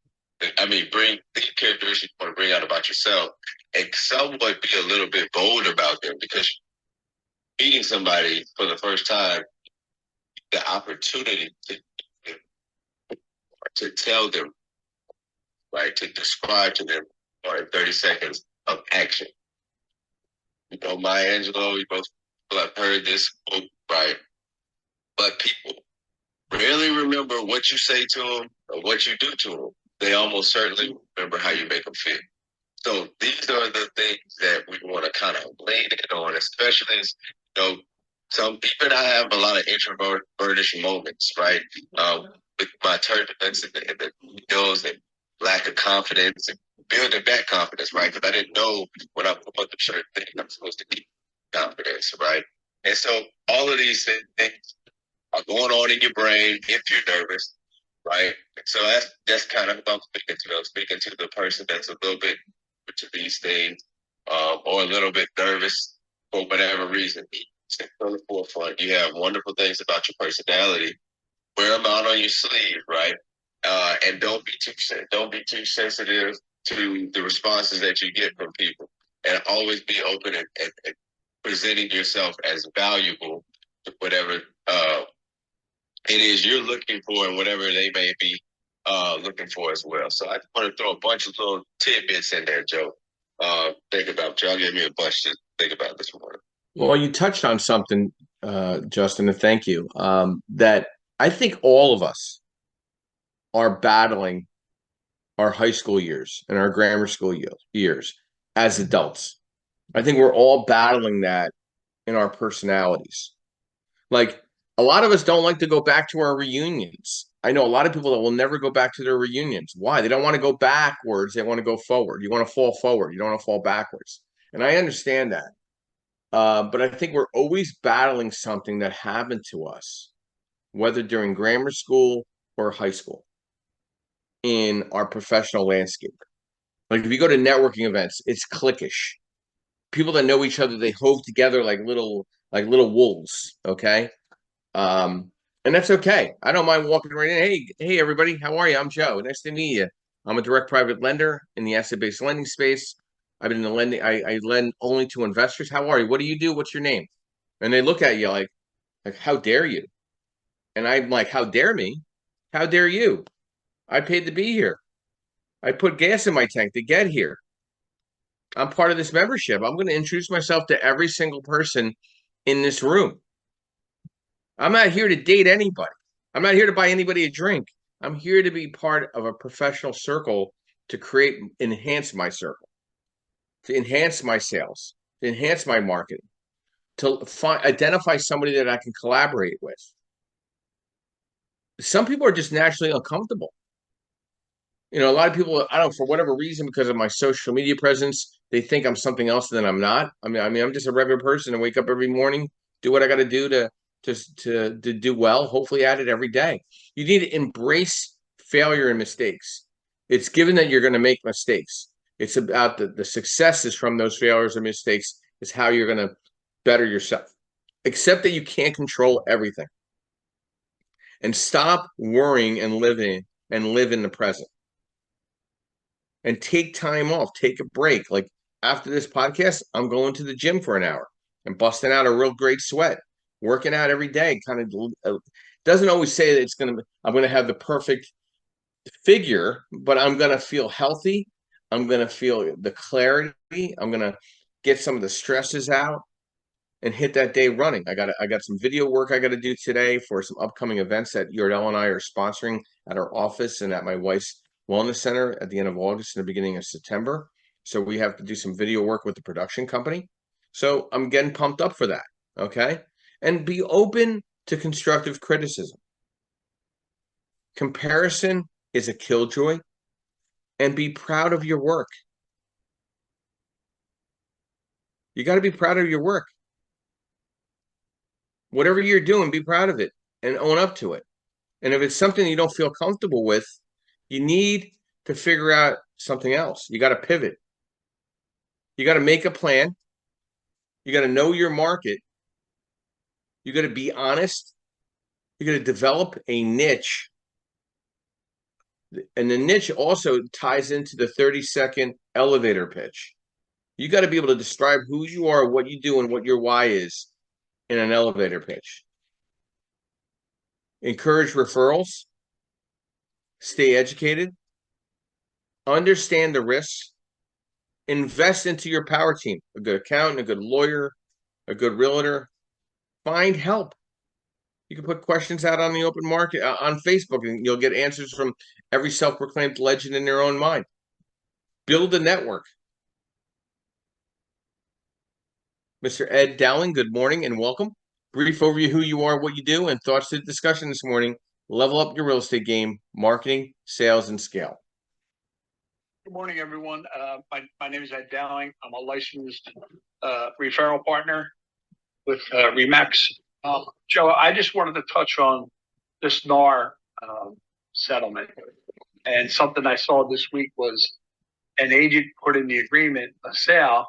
I mean, bring the characteristics you want to bring out about yourself and somewhat be a little bit bold about them, because meeting somebody for the first time, the opportunity to tell them, right, to describe to them, or in 30 seconds of action. You know, Maya Angelou, you both have heard this quote, right? But people rarely remember what you say to them or what you do to them. They almost certainly remember how you make them feel. So these are the things that we want to kind of lean in on, especially as, you know, some even I have a lot of introvertish moments, right? With my turbulence and the those and lack of confidence and building back confidence, right? Because I didn't know when I put the certain thing I'm supposed to keep confidence, right? And so all of these things are going on in your brain if you're nervous, right? So that's kind of what I'm speaking to. I'm speaking to the person that's a little bit to these things, or a little bit nervous for whatever reason. Stay on the forefront. You have wonderful things about your personality. Wear them out on your sleeve, right? And don't be too sensitive to the responses that you get from people, and always be open and presenting yourself as valuable to whatever it is you're looking for, and whatever they may be looking for as well. So I just want to throw a bunch of little tidbits in there, Joe. Think about y'all gave me a bunch to think about this morning. Well, you touched on something, Justin, and thank you. That I think all of us are battling our high school years and our grammar school years as adults. I think we're all battling that in our personalities. Like a lot of us don't like to go back to our reunions. I know a lot of people that will never go back to their reunions. Why? They don't want to go backwards. They want to go forward. You want to fall forward. You don't want to fall backwards. And I understand that. But I think we're always battling something that happened to us, whether during grammar school or high school, in our professional landscape. Like if you go to networking events, it's cliquish. People that know each other, they hove together like little wolves. Okay. Um, and that's okay. I don't mind walking right in. Hey, everybody, how are you? I'm Joe. Nice to meet you. I'm a direct private lender in the asset-based lending space. I've been in the lending. I lend only to investors. How are you? What do you do? What's your name? And they look at you like how dare you? And I'm like, how dare me? How dare you? I paid to be here. I put gas in my tank to get here. I'm part of this membership. I'm going to introduce myself to every single person in this room. I'm not here to date anybody. I'm not here to buy anybody a drink. I'm here to be part of a professional circle to enhance my circle, to enhance my sales, to enhance my marketing, to identify somebody that I can collaborate with. Some people are just naturally uncomfortable. A lot of people, I don't know, for whatever reason, because of my social media presence, they think I'm something else than I'm not. I mean, I'm just a regular person. I wake up every morning, do what I got to do to do well. Hopefully, at it every day. You need to embrace failure and mistakes. It's given that you're going to make mistakes. It's about the successes from those failures and mistakes is how you're going to better yourself. Accept that you can't control everything, and stop worrying and live in the present. And take time off, take a break. Like after this podcast, I'm going to the gym for an hour and busting out a real great sweat, working out every day. Kind of doesn't always say that I'm going to have the perfect figure, but I'm going to feel healthy. I'm going to feel the clarity. I'm going to get some of the stresses out and hit that day running. I got some video work I got to do today for some upcoming events that Yordell and I are sponsoring at our office and at my wife's wellness center at the end of August and the beginning of September. So we have to do some video work with the production company. So I'm getting pumped up for that. Okay. And be open to constructive criticism. Comparison is a killjoy, and be proud of your work. You got to be proud of your work. Whatever you're doing, be proud of it and own up to it. And if it's something you don't feel comfortable with, you need to figure out something else. You got to pivot. You got to make a plan. You got to know your market. You got to be honest. You got to develop a niche. And the niche also ties into the 30-second elevator pitch. You got to be able to describe who you are, what you do, and what your why is in an elevator pitch. Encourage referrals. Stay educated. Understand the risks. Invest into your power team, a good accountant, a good lawyer, a good realtor. Find help. You can put questions out on the open market on Facebook, and you'll get answers from every self-proclaimed legend in their own mind. Build a network. Mr. Ed Dowling, good morning and welcome. Brief overview of who you are, what you do, and thoughts to the discussion this morning. Level up your real estate game, marketing, sales, and scale. Good morning, everyone. My name is Ed Dowling. I'm a licensed referral partner with Remax. Joe, I just wanted to touch on this NAR settlement. And something I saw this week was an agent put in the agreement, a sale,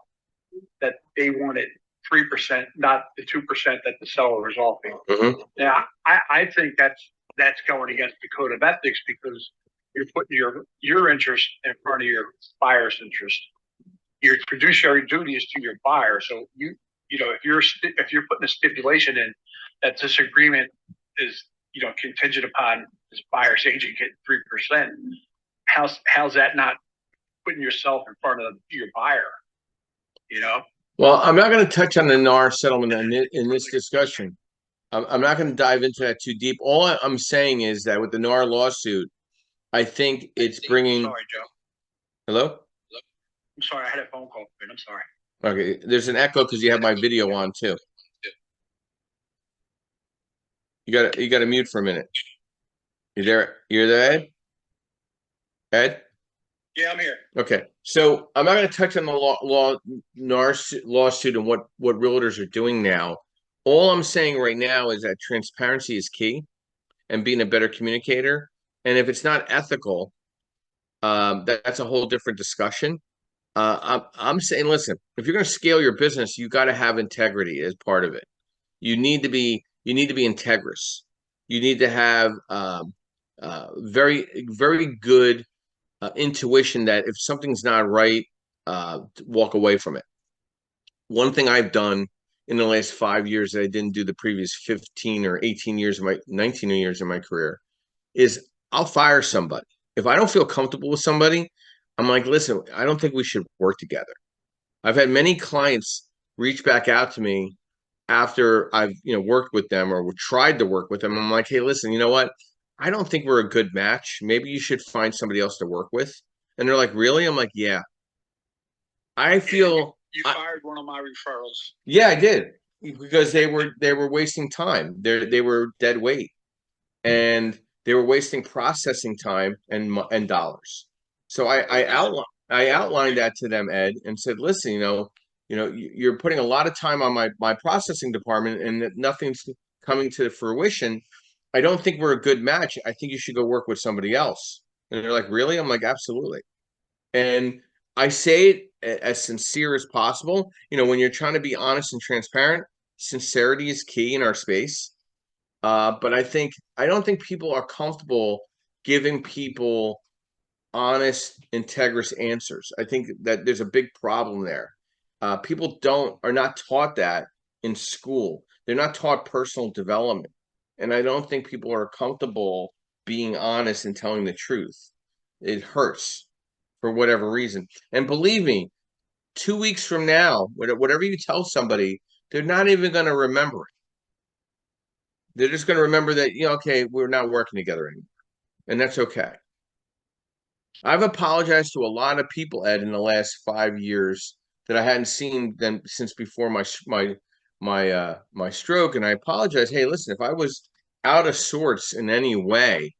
that they wanted 3%, not the 2% that the seller was offering. Mm-hmm. Now, I think that's going against the code of ethics, because you're putting your interest in front of your buyer's interest. Your fiduciary duty is to your buyer. So if you're putting a stipulation in that this agreement is contingent upon this buyer's agent getting 3%, how's that not putting yourself in front of your buyer? Well, I'm not going to touch on the NAR settlement in this discussion. I'm not going to dive into that too deep. All I'm saying is that with the NAR lawsuit, I think it's bringing. Sorry, Joe. Hello? I'm sorry, I had a phone call. I'm sorry. Okay, there's an echo because you have my video on too. You got to mute for a minute. You're there, Ed? Ed? Yeah, I'm here. Okay, so I'm not going to touch on the NAR lawsuit and what realtors are doing now. All I'm saying right now is that transparency is key, and being a better communicator. And if it's not ethical, that's a whole different discussion. I'm saying, listen, if you're going to scale your business, you got to have integrity as part of it. You need to be integrous. You need to have very, very good intuition that if something's not right, walk away from it. One thing I've done in the last 5 years that I didn't do the previous 15 or 18 years of 19 years of my career is I'll fire somebody. If I don't feel comfortable with somebody, I'm like, listen, I don't think we should work together. I've had many clients reach back out to me after I've, worked with them or tried to work with them. I'm like, hey, listen, you know what? I don't think we're a good match. Maybe you should find somebody else to work with. And they're like, really? I'm like, yeah. I feel You fired one of my referrals. yeah, I did because they were wasting time. They were dead weight, and they were wasting processing time and dollars. So I outlined that to them, Ed, and said, listen, you're putting a lot of time on my processing department, and nothing's coming to fruition. I don't think we're a good match. I think you should go work with somebody else. And they're like, really? I'm like, absolutely. And I say it as sincere as possible. When you're trying to be honest and transparent, sincerity is key in our space. But I don't think people are comfortable giving people honest, integrous answers. I think that there's a big problem there. People are not taught that in school. They're not taught personal development, and I don't think people are comfortable being honest and telling the truth. It hurts for whatever reason. And believe me, 2 weeks from now, whatever you tell somebody, they're not even going to remember it. They're just going to remember that, okay, we're not working together anymore. And that's okay. I've apologized to a lot of people, Ed, in the last 5 years that I hadn't seen them since before my stroke. And I apologize. Hey, listen, if I was out of sorts in any way,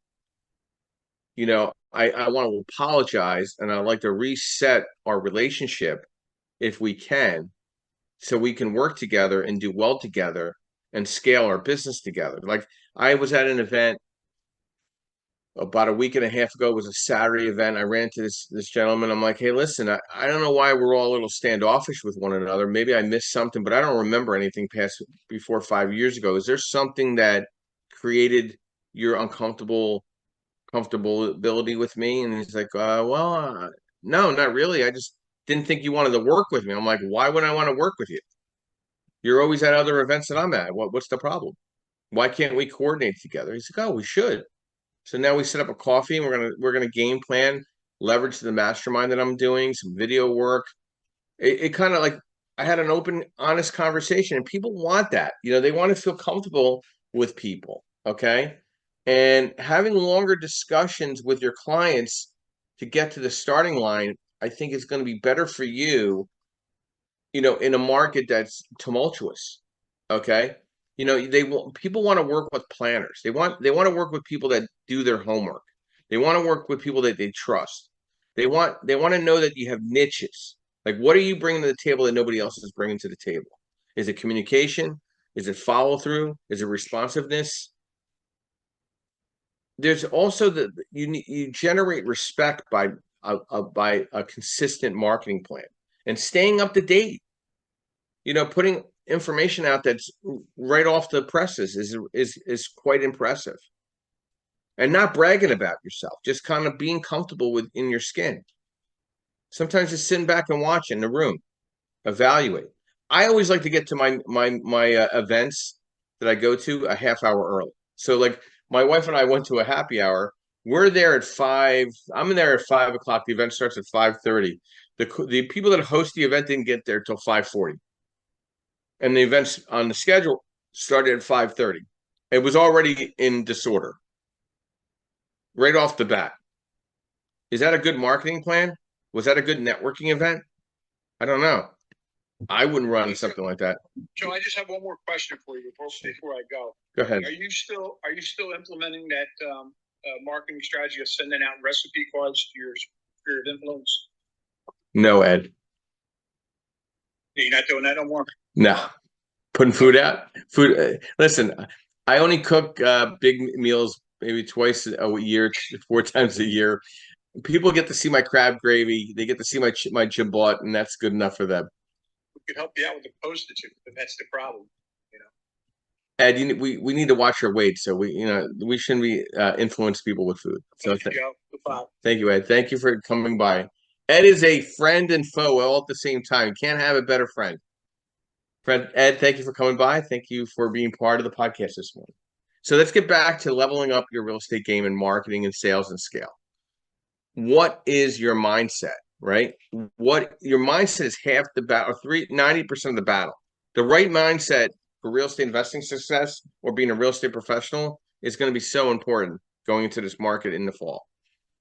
I want to apologize, and I'd like to reset our relationship if we can, so we can work together and do well together and scale our business together. Like, I was at an event about a week and a half ago. It was a Saturday event. I ran to this gentleman. I'm like, hey, listen, I don't know why we're all a little standoffish with one another. Maybe I missed something, but I don't remember anything past before 5 years ago. Is there something that created your comfortability with me? And he's like, no, not really. I just didn't think you wanted to work with me. I'm like, why would I want to work with you? You're always at other events that I'm at. What's the problem? Why can't we coordinate together? He's like, oh, we should. So now we set up a coffee, and we're gonna game plan, leverage the mastermind that I'm doing, some video work. It kind of like, I had an open, honest conversation, and people want that. They want to feel comfortable with people. Okay. And having longer discussions with your clients to get to the starting line, I think is going to be better for you, in a market that's tumultuous. Okay. People want to work with planners. They want to work with people that do their homework. They want to work with people that they trust. They want to know that you have niches. Like, what are you bringing to the table that nobody else is bringing to the table? Is it communication? Is it follow through? Is it responsiveness? There's also you generate respect by a consistent marketing plan and staying up to date. Putting information out that's right off the presses is quite impressive. And not bragging about yourself, just kind of being comfortable in your skin. Sometimes just sitting back and watch in the room, evaluate. I always like to get to my events that I go to a half hour early. So, like, my wife and I went to a happy hour. We're there at 5. I'm in there at 5 o'clock. The event starts at 5:30. The people that host the event didn't get there till 5:40. And the events on the schedule started at 5:30. It was already in disorder right off the bat. Is that a good marketing plan? Was that a good networking event? I don't know. I wouldn't run something like that. Joe, I just have one more question for you before I go. Go ahead. Are you still implementing that marketing strategy of sending out recipe cards to your sphere of influence? No, Ed. You're not doing that no more? No. Putting food out. Listen, I only cook big meals maybe twice a year, 4 times a year. People get to see my crab gravy. They get to see my Chibot, and that's good enough for them. We could help you out with the postage, but that's the problem. Ed, we need to watch our weight, so we shouldn't be influence people with food. So thank you, Ed. Thank you for coming by. Ed is a friend and foe all at the same time. Can't have a better friend. Friend Ed, thank you for coming by. Thank you for being part of the podcast this morning. So let's get back to leveling up your real estate game and marketing and sales and scale. What is your mindset, right? What your mindset is half the battle, 90% of the battle. The right mindset for real estate investing success or being a real estate professional is going to be so important going into this market in the fall.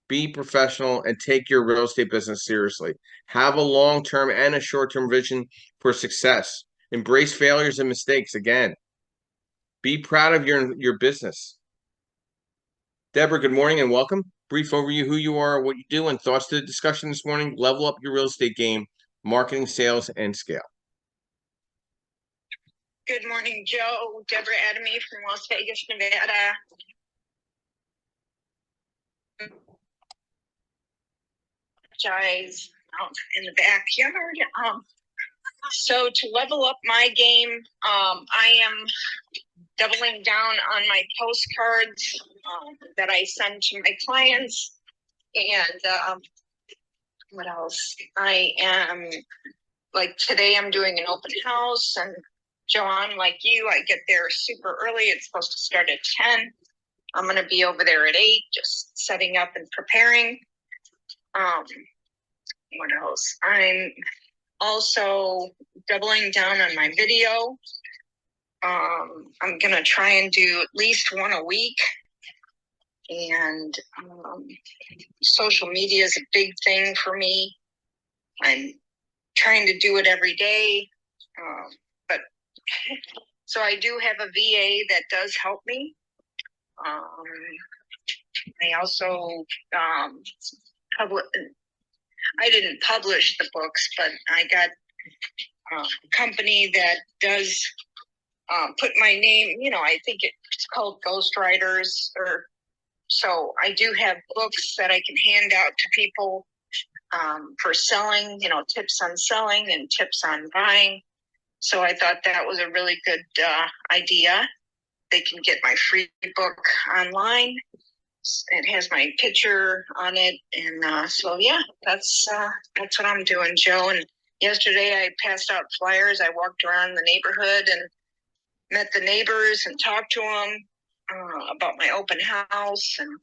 Be professional and take your real estate business seriously. Have a long-term and a short-term vision for success. Embrace failures and mistakes again. Be proud of your business. Deborah, good morning and welcome. Brief overview who you are, what you do, and thoughts to the discussion this morning. Level up your real estate game, marketing, sales, and scale. Good morning, Joe. Deborah Adamy from Las Vegas, Nevada. Guys out in the backyard. So to level up my game, I am doubling down on my postcards that I send to my clients. And what else? I am, like today I'm doing an open house, and Joanne, like you, I get there super early. It's supposed to start at 10. I'm going to be over there at 8, just setting up and preparing. What else? I'm also doubling down on my video. I'm going to try and do at least one a week. And social media is a big thing for me. I'm trying to do it every day. But so I do have a VA that does help me. I also I didn't publish the books, but I got a company that does put my name, I think it's called Ghostwriters, or so I do have books that I can hand out to people for selling, tips on selling and tips on buying. So I thought that was a really good idea. They can get my free book online. It has my picture on it, and so yeah, that's what I'm doing, Joe. And yesterday I passed out flyers. I walked around the neighborhood and met the neighbors and talked to them about my open house, and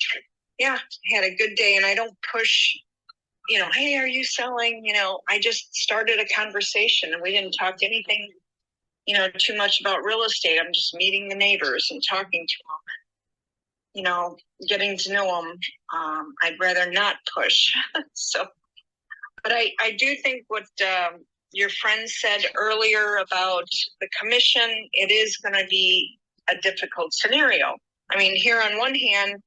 yeah, had a good day. And I don't push, hey, are you selling? I just started a conversation, and we didn't talk anything, too much about real estate. I'm just meeting the neighbors and talking to them. Getting to know them. I'd rather not push. So, but I do think what your friend said earlier about the commission, it is going to be a difficult scenario. I mean, here on one hand,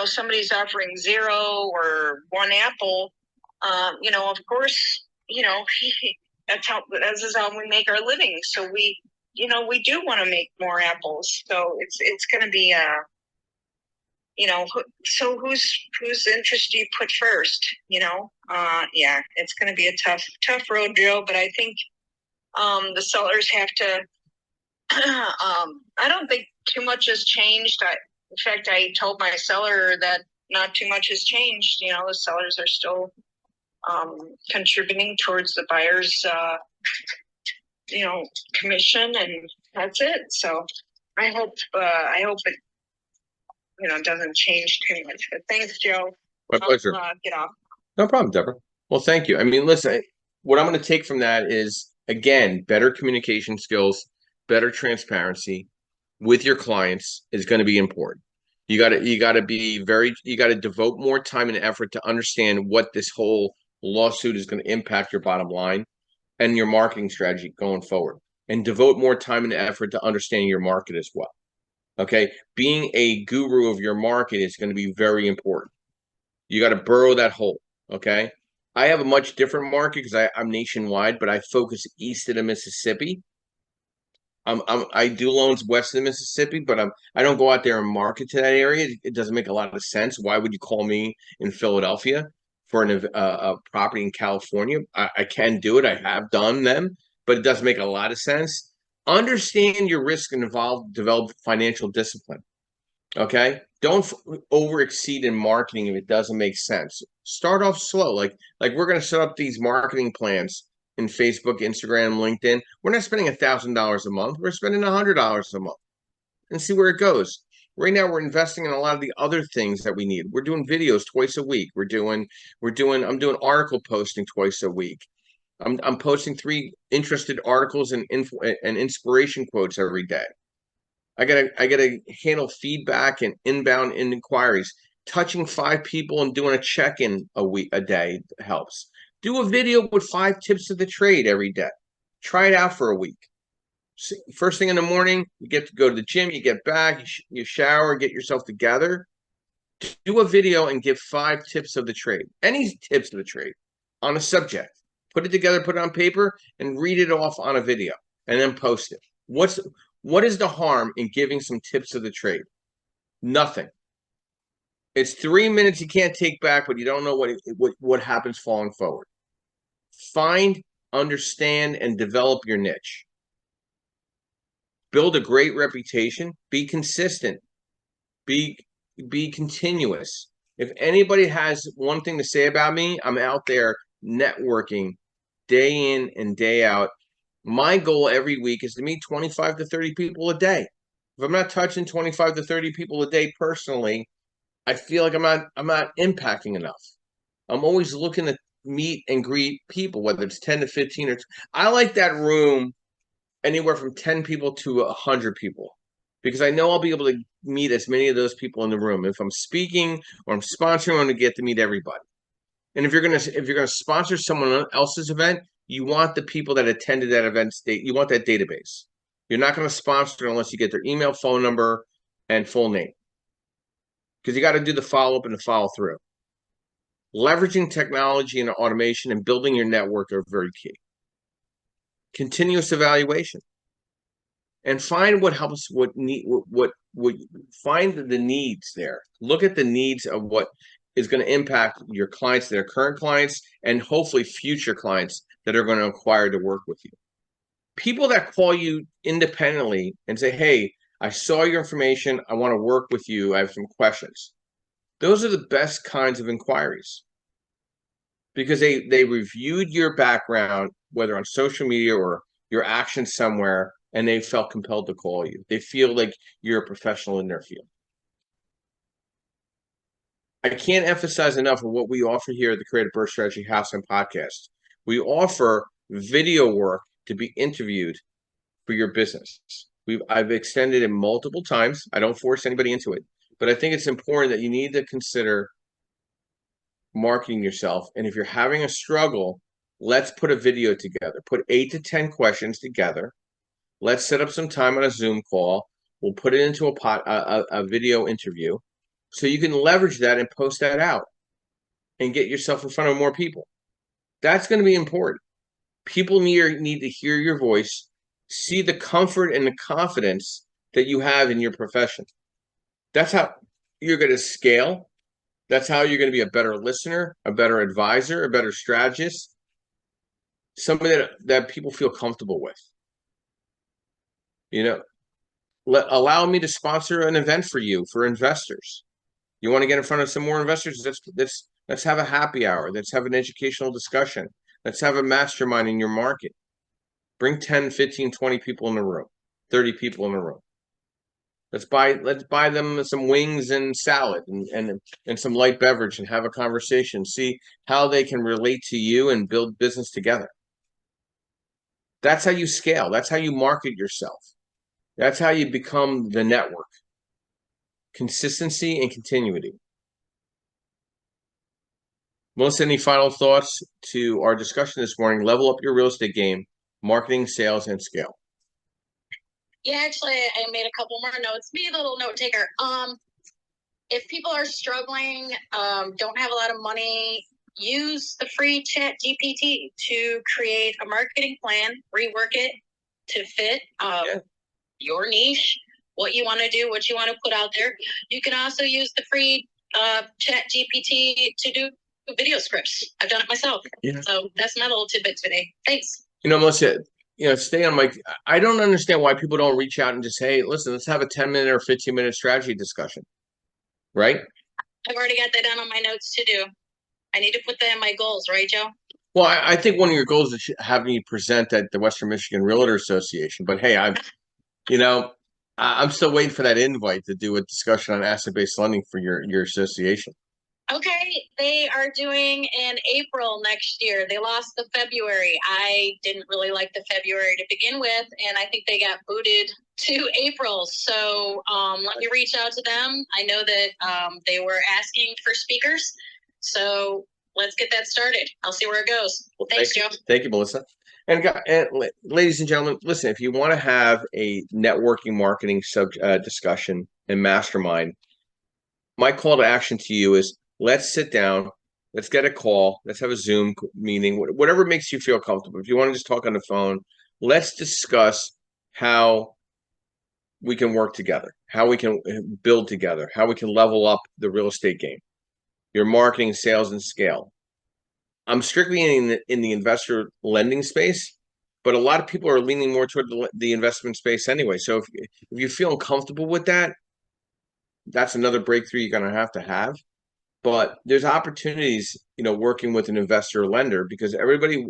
somebody's offering 0 or 1 apple. Of course, this is how we make our living. So we do want to make more apples. So it's going to be so whose interest do you put first? Yeah, it's going to be a tough road, Joe. But I think the sellers have to. I don't think too much has changed. In fact, I told my seller that not too much has changed. The sellers are still contributing towards the buyer's, commission, and that's it. So I hope it doesn't change too much. But thanks, Joe. My pleasure. Get off. No problem, Deborah. Well, thank you. I mean, listen, what I'm going to take from that is, again, better communication skills, better transparency with your clients is going to be important. You got to devote more time and effort to understand what this whole lawsuit is going to impact your bottom line and your marketing strategy going forward, and devote more time and effort to understanding your market as well. Okay. Being a guru of your market is going to be very important. You got to burrow that hole. Okay. I have a much different market because I'm nationwide, but I focus east of the Mississippi. I do loans west of the Mississippi, but I don't go out there and market to that area. It doesn't make a lot of sense. Why would you call me in Philadelphia for a property in California? I can do it. I have done them, but it doesn't make a lot of sense. Understand your risk and develop financial discipline. Okay. Don't over exceed in marketing if it doesn't make sense. Start off slow. Like we're going to set up these marketing plans in Facebook, Instagram, LinkedIn. We're not spending $1,000 a month. We're spending $100 a month. and see where it goes. Right now, we're investing in a lot of the other things that we need. We're doing videos twice a week. I'm doing article posting twice a week. I'm posting 3 interested articles and inspiration quotes every day. I gotta handle feedback and inbound inquiries. Touching 5 people and doing a check-in a day helps. Do a video with 5 tips of the trade every day. Try it out for a week. First thing in the morning, you get to go to the gym, you get back, you shower, get yourself together. Do a video and give 5 tips of the trade. Any tips of the trade on a subject. Put it together, put it on paper, and read it off on a video, and then post it. What is the harm in giving some tips of the trade? Nothing. It's 3 minutes you can't take back, but you don't know what happens falling forward. Find, understand, and develop your niche. Build a great reputation. Be consistent. Be continuous. If anybody has one thing to say about me, I'm out there networking day in and day out. My goal every week is to meet 25 to 30 people a day. If I'm not touching 25 to 30 people a day personally, I feel like I'm not impacting enough. I'm always looking to meet and greet people, whether it's 10 to 15 or I like that room anywhere from 10 people to 100 people, because I know I'll be able to meet as many of those people in the room. If I'm speaking or I'm sponsoring, I'm going to get to meet everybody. And if you're gonna sponsor someone else's event, you want the people that attended that event you want that database. You're not going to sponsor unless you get their email, phone number, and full name, because you got to do the follow-up and the follow-through. Leveraging technology and automation and building your network are very key. Continuous evaluation, and find what helps, find the needs there. Look at the needs of what is going to impact your clients, their current clients, and hopefully future clients that are going to acquire to work with you. People that call you independently and say, hey, I saw your information, I want to work with you, I have some questions. Those are the best kinds of inquiries, because they reviewed your background, whether on social media or your actions somewhere, and they felt compelled to call you. They feel like you're a professional in their field. I can't emphasize enough of what we offer here at the Creative Birth Strategy House and Podcast. We offer video work to be interviewed for your business. I've extended it multiple times. I don't force anybody into it, but I think it's important that you need to consider marketing yourself. And if you're having a struggle, let's put a video together. Put 8 to 10 questions together. Let's set up some time on a Zoom call. We'll put it into a video interview, so you can leverage that and post that out and get yourself in front of more people. That's going to be important. People need to hear your voice, see the comfort and the confidence that you have in your profession. That's how you're going to scale. That's how you're going to be a better listener, a better advisor, a better strategist, somebody that people feel comfortable with. Allow me to sponsor an event for you, for investors. You want to get in front of some more investors? Let's have a happy hour. Let's have an educational discussion. Let's have a mastermind in your market. Bring 10, 15, 20 people in the room, 30 people in the room. Let's buy them some wings and salad and some light beverage and have a conversation. See how they can relate to you and build business together. That's how you scale. That's how you market yourself. That's how you become the network. Consistency and continuity. Melissa, any final thoughts to our discussion this morning? Level up your real estate game, marketing, sales, and scale. Yeah, actually, I made a couple more notes. Be a little note taker. If people are struggling, don't have a lot of money, use the free Chat GPT to create a marketing plan, rework it to fit your niche, what you want to do, what you want to put out there. You can also use the free Chat GPT to do video scripts. I've done it myself. Yeah. So that's my little tidbit today. Thanks. Melissa, stay on mic. I don't understand why people don't reach out and just, hey, listen, let's have a 10-minute or 15-minute strategy discussion. Right? I've already got that down on my notes to do. I need to put that in my goals, right, Joe? Well, I think one of your goals is having you present at the Western Michigan Realtor Association. But hey, I'm still waiting for that invite to do a discussion on asset-based lending for your association. Okay, they are doing in April next year. They lost the February. I didn't really like the February to begin with, and I think they got booted to April. So let me reach out to them. I know that they were asking for speakers, so let's get that started. I'll see where it goes. Well, Thanks, Joe. Thank you, Melissa. And, ladies and gentlemen, listen, if you want to have a networking marketing discussion and mastermind, my call to action to you is let's sit down, let's get a call, let's have a Zoom meeting, whatever makes you feel comfortable. If you want to just talk on the phone, let's discuss how we can work together, how we can build together, how we can level up the real estate game, your marketing, sales, and scale. I'm strictly in the investor lending space, but a lot of people are leaning more toward the investment space anyway. So if you feel comfortable with that, that's another breakthrough you're going to have. But there's opportunities, working with an investor lender because everybody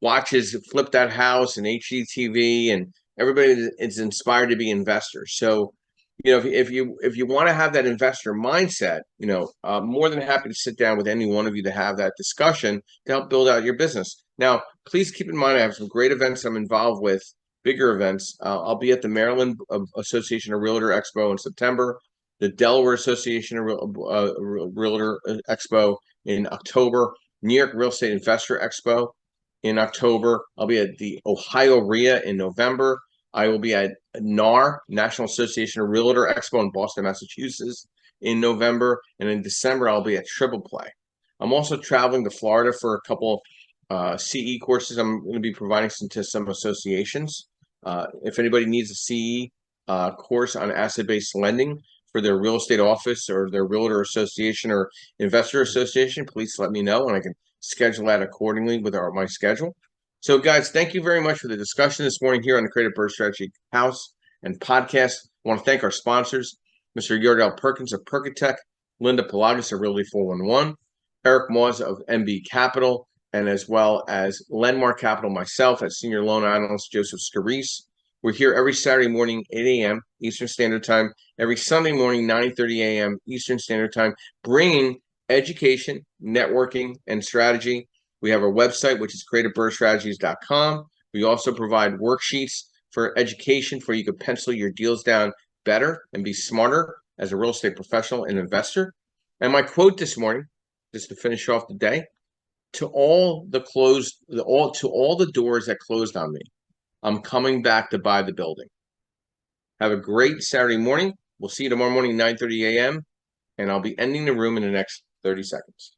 watches Flip That House and HGTV, and everybody is inspired to be investors. So, if you want to have that investor mindset, more than happy to sit down with any one of you to have that discussion to help build out your business. Now, please keep in mind I have some great events I'm involved with, bigger events. I'll be at the Maryland Association of Realtor Expo in September, the Delaware Association of Realtor Expo in October, New York Real Estate Investor Expo in October. I'll be at the Ohio RIA in November. I will be at NAR, National Association of Realtor Expo in Boston, Massachusetts in November. And in December, I'll be at Triple Play. I'm also traveling to Florida for a couple CE courses I'm going to be providing to some associations. If anybody needs a CE course on asset-based lending for their real estate office or their realtor association or investor association, please let me know and I can schedule that accordingly with my schedule. So, guys, thank you very much for the discussion this morning here on the Creative Birth Strategy House and podcast. I want to thank our sponsors, Mr. Yordell Perkins of Perkatech, Linda Pelagas of Realty 411, Eric Moz of MB Capital, and as well as Lenmark Capital, myself as Senior Loan Analyst Joseph Scarice. We're here every Saturday morning, 8 a.m. Eastern Standard Time, every Sunday morning, 9:30 a.m. Eastern Standard Time, bringing education, networking, and strategy. We have our website, which is creativebirdstrategies.com. We also provide worksheets for education for you to pencil your deals down better and be smarter as a real estate professional and investor. And my quote this morning, just to finish off the day, to all the doors that closed on me, I'm coming back to buy the building. Have a great Saturday morning. We'll see you tomorrow morning, 9:30 a.m. And I'll be ending the room in the next 30 seconds.